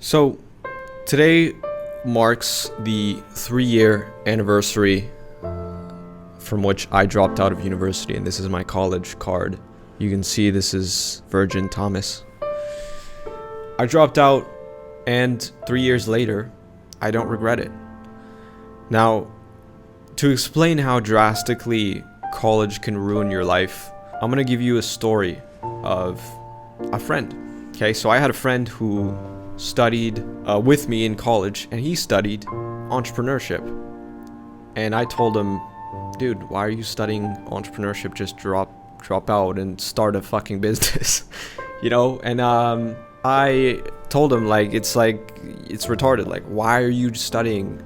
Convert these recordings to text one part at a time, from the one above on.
So today marks the 3-year anniversary from which I dropped out of university, and this is my college card. You can see this is Virgin Thomas. I dropped out, and 3 years later, I don't regret it. Now, to explain how drastically college can ruin your life, I'm gonna give you a story of a friend. Okay, so I had a friend who studied with me in college, and he studied entrepreneurship. And I told him, dude, why are you studying entrepreneurship? Just drop out and start a fucking business. And I told him, it's retarded. Like, why are you studying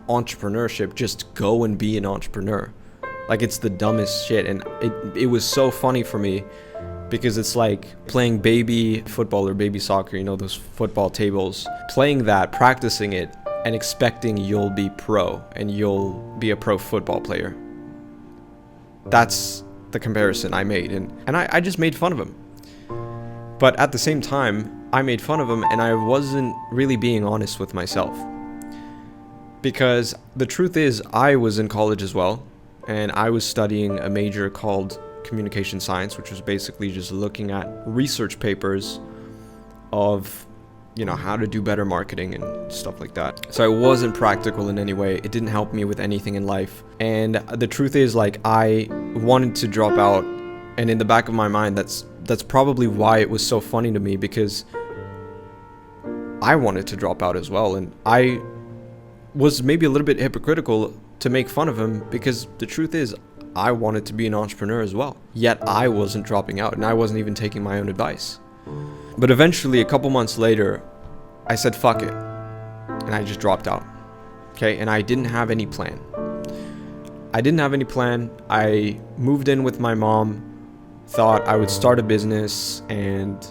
entrepreneurship? Just go and be an entrepreneur. Like, it's the dumbest shit. And it was so funny for me, because it's like playing baby football or baby soccer, those football tables, playing that, practicing it, and expecting you'll be pro and you'll be a pro football player. That's the comparison I made, and I just made fun of him. But at the same time, I made fun of him, and I wasn't really being honest with myself. Because the truth is, I was in college as well, and I was studying a major called communication science, which was basically just looking at research papers of how to do better marketing and stuff like that. So it wasn't practical in any way. It didn't help me with anything in life. And the truth is, I wanted to drop out, and in the back of my mind, that's probably why it was so funny to me, because I wanted to drop out as well. And I was maybe a little bit hypocritical to make fun of him, because the truth is, I wanted to be an entrepreneur as well. Yet I wasn't dropping out, and I wasn't even taking my own advice. But eventually, a couple months later, I said, fuck it. And I just dropped out. Okay, and I didn't have any plan. I moved in with my mom, thought I would start a business, and,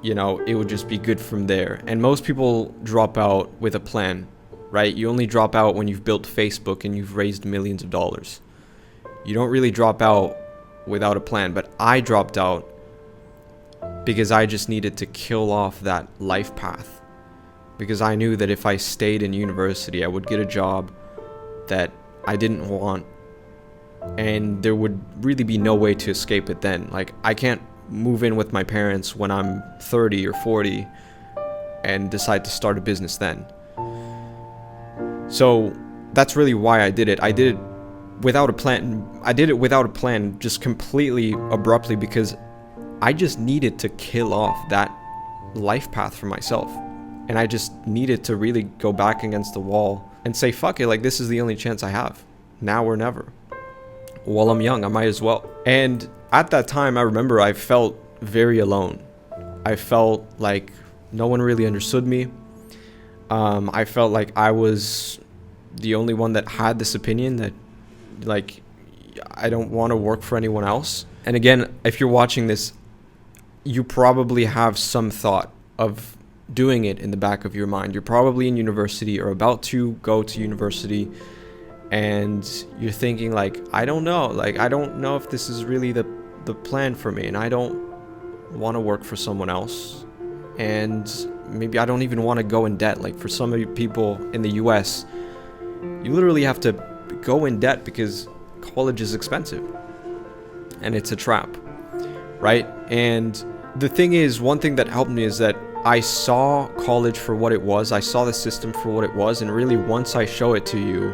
it would just be good from there. And most people drop out with a plan, right? You only drop out when you've built Facebook and you've raised millions of dollars. You don't really drop out without a plan. But I dropped out because I just needed to kill off that life path. Because I knew that if I stayed in university, I would get a job that I didn't want, and there would really be no way to escape it then. I can't move in with my parents when I'm 30 or 40 and decide to start a business then. So that's really why I did it. I did it without a plan, just completely abruptly, because I just needed to kill off that life path for myself. And I just needed to really go back against the wall and say, fuck it, this is the only chance I have. Now or never. While I'm young, I might as well. And at that time, I remember I felt very alone. I felt like no one really understood me. I felt like I was the only one that had this opinion that, I don't want to work for anyone else. And again, if you're watching this, you probably have some thought of doing it in the back of your mind. You're probably in university or about to go to university, and you're thinking I don't know. I don't know if this is really the plan for me, and I don't want to work for someone else. And maybe I don't even want to go in debt. For some of you people in the US, you literally have to go in debt because college is expensive, and it's a trap, right? And the thing is, one thing that helped me is that I saw college for what it was. I saw the system for what it was, and really, once I show it to you,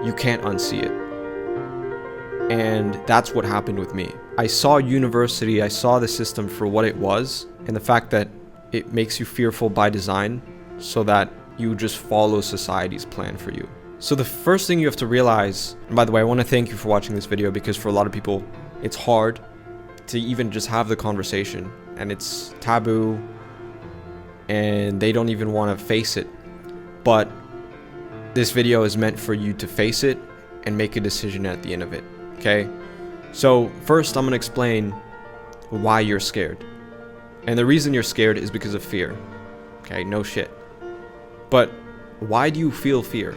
you can't unsee it. And that's what happened with me. I saw university, I saw the system for what it was, and the fact that it makes you fearful by design so that you just follow society's plan for you. So the first thing you have to realize, and by the way, I want to thank you for watching this video, because for a lot of people, it's hard to even just have the conversation, and it's taboo, and they don't even want to face it. But this video is meant for you to face it and make a decision at the end of it, okay? So first, I'm going to explain why you're scared. And the reason you're scared is because of fear, okay? No shit. But why do you feel fear?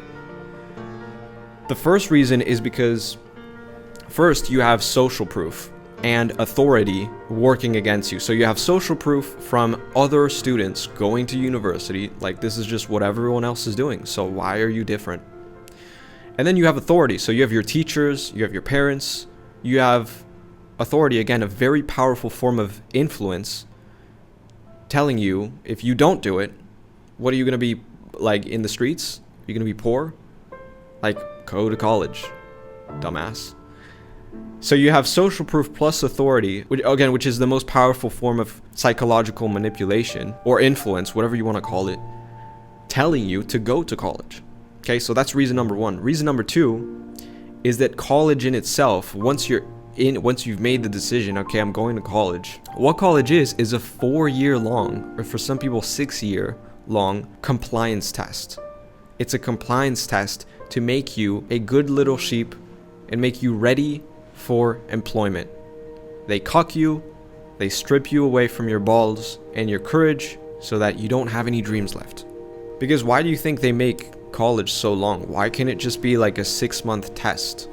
The first reason is because, first, you have social proof. and authority working against you. So you have social proof from other students going to university, like this is just what everyone else is doing, so why are you different? And then you have authority. So you have your teachers, you have your parents, you have authority, again, a very powerful form of influence, telling you if you don't do it, what are you going to be like in the streets? You're going to be poor? Like, go to college, dumbass. So you have social proof plus authority, which is the most powerful form of psychological manipulation or influence, whatever you want to call it, telling you to go to college. Okay, so that's reason number one. Reason number two is that college in itself, once you've made the decision, okay, I'm going to college. What college is a 4-year long, or for some people 6-year long compliance test. It's a compliance test to make you a good little sheep and make you ready for employment. They cuck you, they strip you away from your balls and your courage so that you don't have any dreams left. Because why do you think they make college so long? Why can't it just be like a 6-month test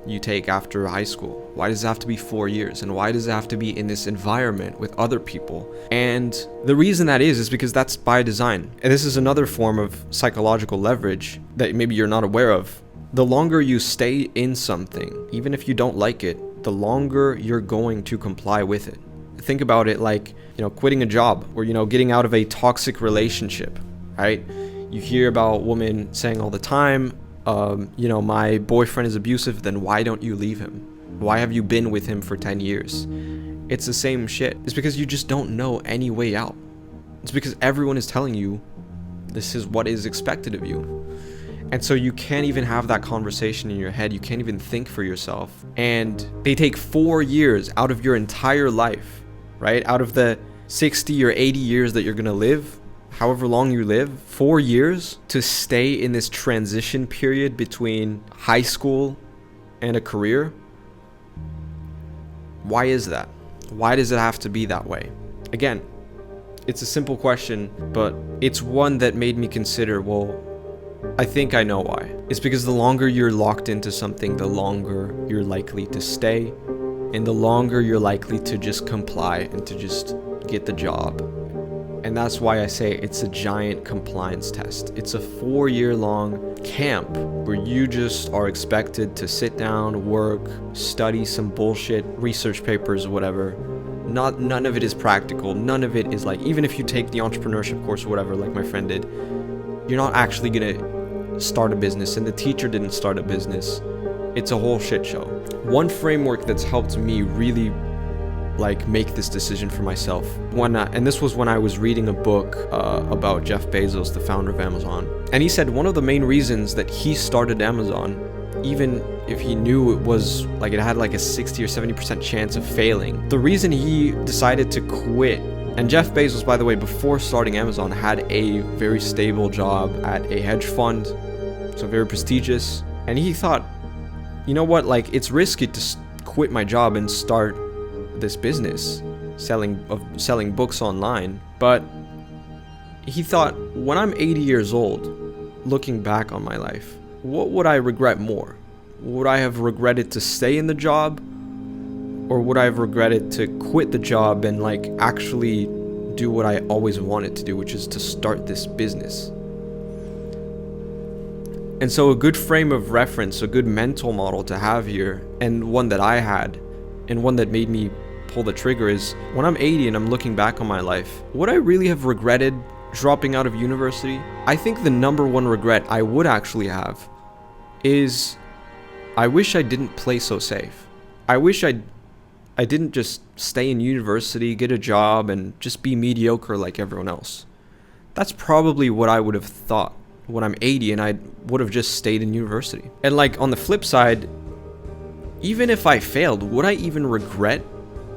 you take after high school? Why does it have to be 4 years? And why does it have to be in this environment with other people? And the reason that is because that's by design. And this is another form of psychological leverage that maybe you're not aware of. The longer you stay in something, even if you don't like it, the longer you're going to comply with it. Think about it like, quitting a job or, getting out of a toxic relationship, right? You hear about women saying all the time, my boyfriend is abusive, then why don't you leave him? Why have you been with him for 10 years? It's the same shit. It's because you just don't know any way out. It's because everyone is telling you this is what is expected of you. And so you can't even have that conversation in your head. You can't even think for yourself. And they take 4 years out of your entire life, right? Out of the 60 or 80 years that you're going to live, however long you live, 4 years to stay in this transition period between high school and a career. Why is that? Why does it have to be that way? Again, it's a simple question, but it's one that made me consider, well, I think I know why. It's because the longer you're locked into something, the longer you're likely to stay, and the longer you're likely to just comply and to just get the job. And that's why I say it's a giant compliance test. It's a 4-year long camp where you just are expected to sit down, work, study some bullshit, research papers or whatever. None of it is practical. None of it is like, even if you take the entrepreneurship course or whatever, like my friend did, you're not actually gonna start a business, and the teacher didn't start a business. It's a whole shit show. One framework that's helped me really make this decision for myself, and this was when I was reading a book about Jeff Bezos, the founder of Amazon, and he said one of the main reasons that he started Amazon, even if he knew it was it had a 60 or 70% chance of failing, the reason he decided to quit. And Jeff Bezos, by the way, before starting Amazon, had a very stable job at a hedge fund, so very prestigious. And he thought, you know what, it's risky to quit my job and start this business, selling books online. But he thought, when I'm 80 years old, looking back on my life, what would I regret more? Would I have regretted to stay in the job? Or would I have regretted to quit the job and actually do what I always wanted to do, which is to start this business? And so a good frame of reference, a good mental model to have here, and one that I had, and one that made me pull the trigger, is when I'm 80 and I'm looking back on my life, would I really have regretted dropping out of university? I think the number one regret I would actually have is I wish I didn't play so safe. I wish I didn't just stay in university, get a job, and just be mediocre like everyone else. That's probably what I would have thought when I'm 80 and I would have just stayed in university. And on the flip side, even if I failed, would I even regret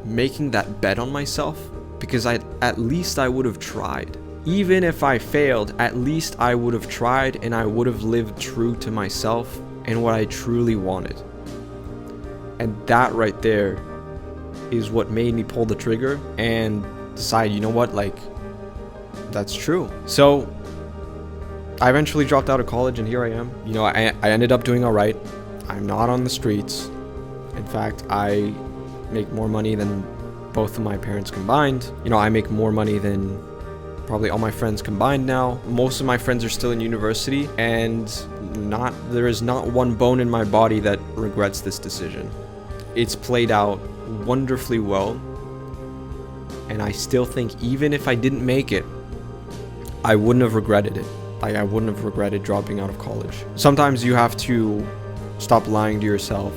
making that bet on myself? Because at least I would have tried. Even if I failed, at least I would have tried, and I would have lived true to myself and what I truly wanted. And that right there is what made me pull the trigger and decide, you know what, that's true. So I eventually dropped out of college, and here I am. I ended up doing all right. I'm not on the streets. In fact, I make more money than both of my parents combined. You know, I make more money than probably all my friends combined now. Most of my friends are still in university, and there is not one bone in my body that regrets this decision. It's played out wonderfully well, and I still think even if I didn't make it, I wouldn't have regretted it. Like, I wouldn't have regretted dropping out of college. Sometimes you have to stop lying to yourself,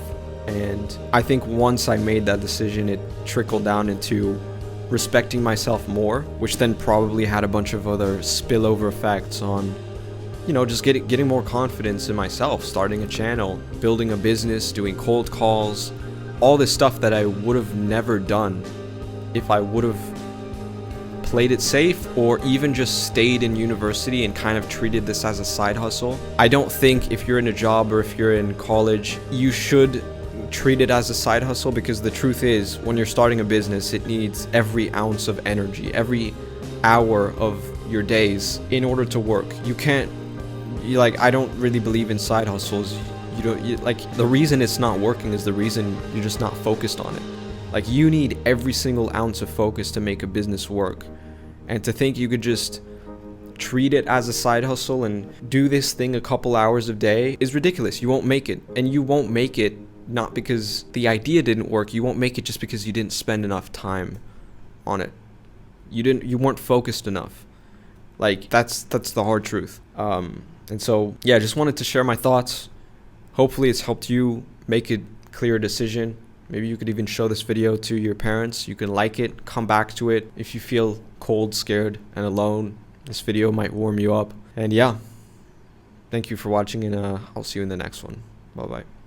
and I think once I made that decision, it trickled down into respecting myself more, which then probably had a bunch of other spillover effects on, you know, just getting more confidence in myself, starting a channel, building a business, doing cold calls, all this stuff that I would have never done if I would have played it safe, or even just stayed in university and kind of treated this as a side hustle. I don't think if you're in a job or if you're in college, you should treat it as a side hustle, because the truth is, when you're starting a business, it needs every ounce of energy, every hour of your days in order to work. You can't, I don't really believe in side hustles. The reason it's not working is the reason you're just not focused on it. Like, you need every single ounce of focus to make a business work. And to think you could just treat it as a side hustle and do this thing a couple hours a day is ridiculous. You won't make it. And you won't make it not because the idea didn't work. You won't make it just because you didn't spend enough time on it. You weren't focused enough. Like, that's the hard truth. And so, yeah, just wanted to share my thoughts. Hopefully it's helped you make a clear decision. Maybe you could even show this video to your parents. You can like it, come back to it. If you feel cold, scared, and alone, this video might warm you up. And yeah, thank you for watching, and I'll see you in the next one. Bye-bye.